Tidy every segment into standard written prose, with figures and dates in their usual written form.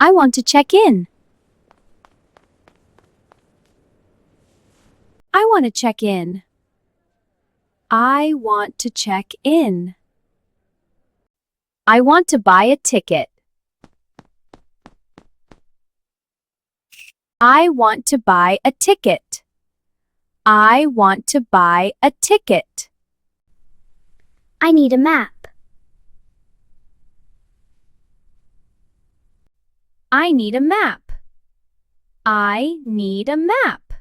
I want to check in. I want to check in. I want to check in. I want to buy a ticket. I want to buy a ticket. I want to buy a ticket. I need a map. I need a map. I need a map.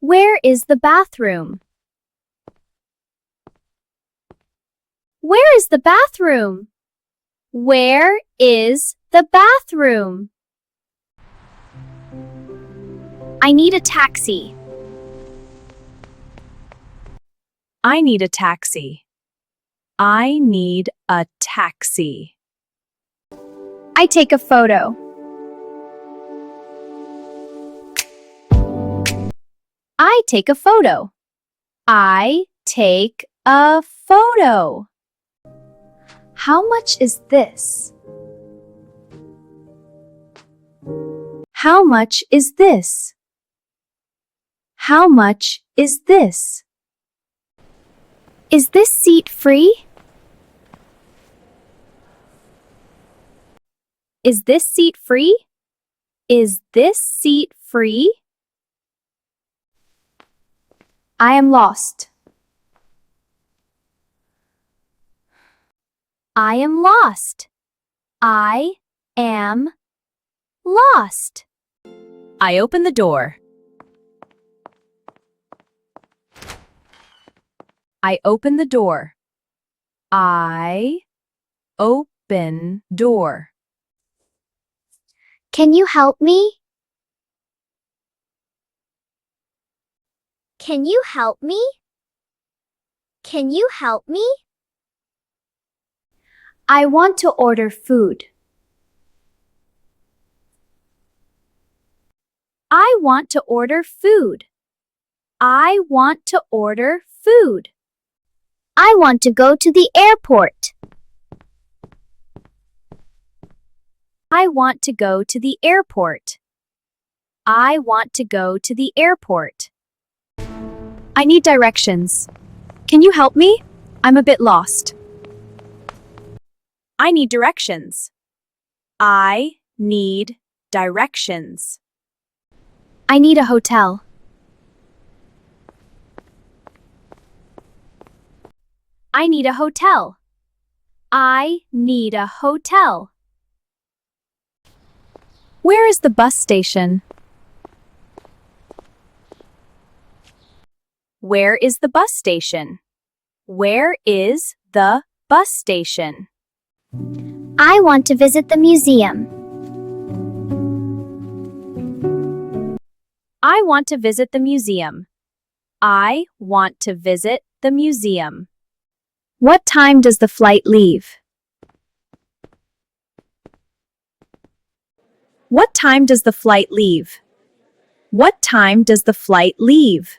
Where is the bathroom? Where is the bathroom? Where is the bathroom? I need a taxi. I need a taxi. I need a taxi. I take a photo. I take a photo. I take a photo. How much is this? How much is this? How much is this? Is this seat free? Is this seat free? Is this seat free? I am lost. I am lost. I am lost. I open the door. I open the door. I open door. Can you help me? Can you help me? Can you help me? I want to order food. I want to order food. I want to order food. I want to go to the airport. I want to go to the airport. I want to go to the airport. I need directions. Can you help me? I'm a bit lost. I need directions. I need directions. I need a hotel. I need a hotel. I need a hotel. Where is the bus station? Where is the bus station? Where is the bus station? I want to visit the museum. I want to visit the museum. I want to visit the museum. What time does the flight leave? What time does the flight leave? What time does the flight leave?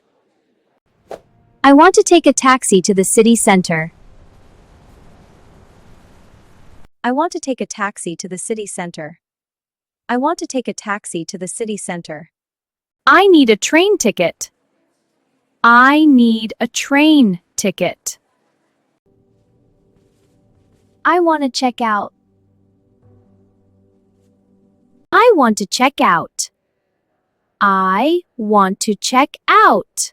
I want to take a taxi to the city center. I want to take a taxi to the city center. I want to take a taxi to the city center. I need a train ticket. I need a train ticket. I want to check out. I want to check out. I want to check out.